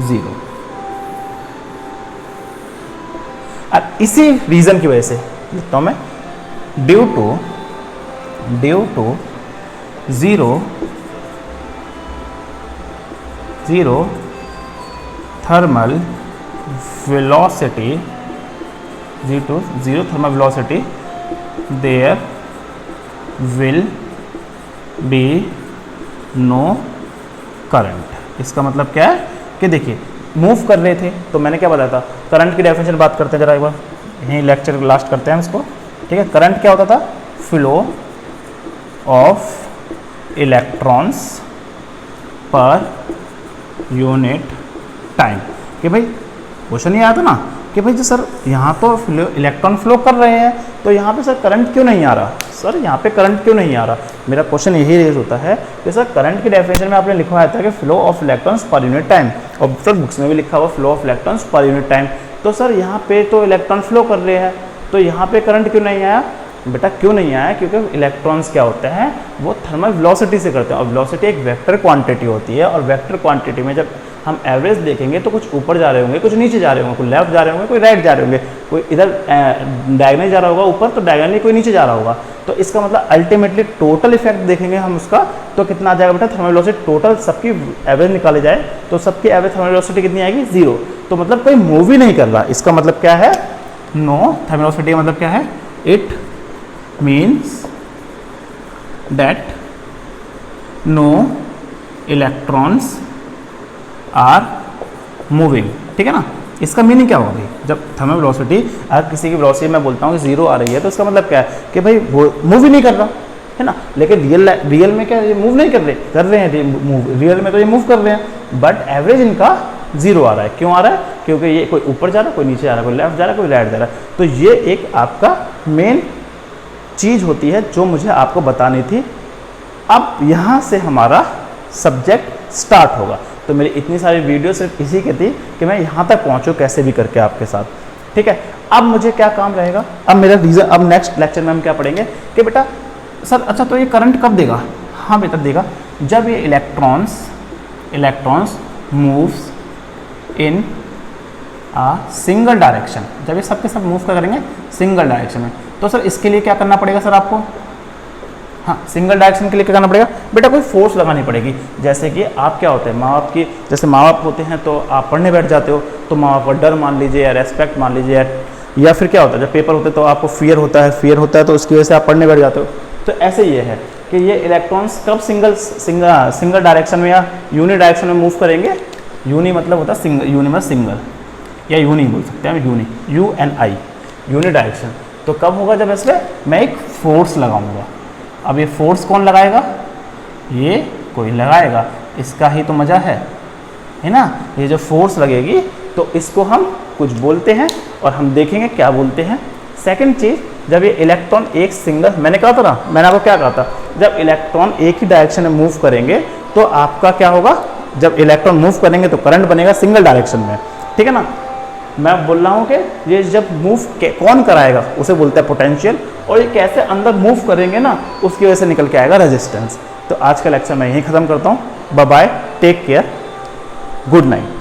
0। और इसी रीजन की वजह से लिखता हूं मैं, due to zero thermal velocity, due to zero thermal velocity there will be no current. इसका मतलब क्या है कि देखिए मूव कर रहे थे तो मैंने क्या बताया था, करंट की डेफिनेशन बात करते हैं जरा एक बार, यहीं लेक्चर लास्ट करते हैं इसको, ठीक है। करंट क्या होता था, flow of electrons per unit time. कि भाई क्वेश्चन ये आया था ना कि भाई जो सर यहाँ तो इलेक्ट्रॉन फ्लो कर रहे हैं, तो यहाँ पे सर करंट क्यों नहीं आ रहा, सर यहाँ पे करंट क्यों नहीं आ रहा। मेरा क्वेश्चन यही रेज होता है कि सर करंट की डेफिनेशन में आपने लिखवाया था कि flow of electrons per unit time, और सर बुक्स में भी लिखा हुआ flow of electrons per unit time. तो सर यहाँ पे तो इलेक्ट्रॉन फ्लो कर रहे हैं, तो यहाँ पे करंट क्यों नहीं आया। बेटा क्यों नहीं आया, क्योंकि इलेक्ट्रॉन्स क्या होते हैं, वो थर्मल वेलोसिटी से करते हैं, और वेलोसिटी एक वेक्टर क्वांटिटी होती है, और वेक्टर क्वांटिटी में जब हम एवरेज देखेंगे तो कुछ ऊपर जा रहे होंगे, कुछ नीचे जा रहे होंगे, कोई लेफ्ट जा रहे होंगे, कोई राइट जा रहे होंगे, कोई इधर डायगोनली जा रहा होगा ऊपर, तो डायगोनली कोई नीचे जा रहा होगा। तो इसका मतलब अल्टीमेटली टोटल इफेक्ट देखेंगे हम उसका, तो कितना आ जाएगा बेटा, थर्मल वेलोसिटी टोटल सबकी एवरेज निकाले जाए तो सबकी एवरेज थर्मल वेलोसिटी कितनी आएगी, 0। तो मतलब कोई मूव ही नहीं कर रहा। इसका मतलब क्या है, नो थर्मल वेलोसिटी का मतलब क्या है, it means that no electrons are moving, ठीक है ना। इसका मीनिंग क्या होगा भाई, जब थर्मल वेलोसिटी अगर किसी की वेलोसिटी मैं बोलता हूँ कि 0 आ रही है, तो इसका मतलब क्या है कि भाई वो मूव ही नहीं कर रहा है ना। लेकिन रियल में क्या, ये मूव नहीं कर रहे हैं मूव, रियल में तो ये मूव कर रहे हैं, बट एवरेज इनका 0 आ रहा है। क्यों आ रहा है, क्योंकि ये कोई ऊपर जा रहा है, कोई नीचे जा रहा है, कोई लेफ्ट जा रहा है, कोई राइट जा रहा है। तो ये एक आपका मेन चीज़ होती है जो मुझे आपको बतानी थी। अब यहाँ से हमारा सब्जेक्ट स्टार्ट होगा। तो मेरी इतनी सारी वीडियो सिर्फ इसी की थी कि मैं यहाँ तक पहुँचूँ कैसे भी करके आपके साथ, ठीक है। अब मुझे क्या काम रहेगा, अब मेरा रीज़न, अब नेक्स्ट लेक्चर में हम क्या पढ़ेंगे कि बेटा सर अच्छा तो ये करंट कब देगा। हाँ बेटा देगा जब ये electrons moves in a single direction, जब ये सब के सब मूव करेंगे सिंगल डायरेक्शन में। तो सर इसके लिए क्या करना पड़ेगा सर आपको, हाँ सिंगल डायरेक्शन के लिए क्या करना पड़ेगा बेटा, कोई फोर्स लगानी पड़ेगी। जैसे कि आप क्या होते हैं, माँ बाप की, जैसे माँ बाप होते हैं तो आप पढ़ने बैठ जाते हो, तो माँ बाप का डर मान लीजिए या रेस्पेक्ट मान लीजिए, या फिर क्या होता है जब पेपर होते हैं तो आपको फियर होता है तो उसकी वजह से आप पढ़ने बैठ जाते हो। तो ऐसे ये है कि ये इलेक्ट्रॉन्स कब सिंगल डायरेक्शन में या यूनि डायरेक्शन में मूव करेंगे। यूनि मतलब होता है सिंगल, यूनि मतलब सिंगल या यूनि बोल सकते हैं, यूनि UNI यूनि डायरेक्शन। तो कब होगा, जब इसमें मैं एक फोर्स लगाऊंगा। अब ये फोर्स कौन लगाएगा, ये कोई लगाएगा, इसका ही तो मज़ा है ना। ये जो फोर्स लगेगी तो इसको हम कुछ बोलते हैं और हम देखेंगे क्या बोलते हैं। सेकंड चीज़, जब ये इलेक्ट्रॉन एक सिंगल, मैंने कहा था ना, मैंने आपको क्या कहा था, जब इलेक्ट्रॉन एक ही डायरेक्शन में मूव करेंगे तो आपका क्या होगा, जब इलेक्ट्रॉन मूव करेंगे तो करंट बनेगा सिंगल डायरेक्शन में, ठीक है ना। मैं बोल रहा हूँ कि ये जब मूव कौन कराएगा उसे बोलते हैं पोटेंशियल, और ये कैसे अंदर मूव करेंगे ना उसकी वजह से निकल के आएगा रेजिस्टेंस। तो आज का लेक्चर मैं यहीं ख़त्म करता हूँ। Bye bye, take care, good night.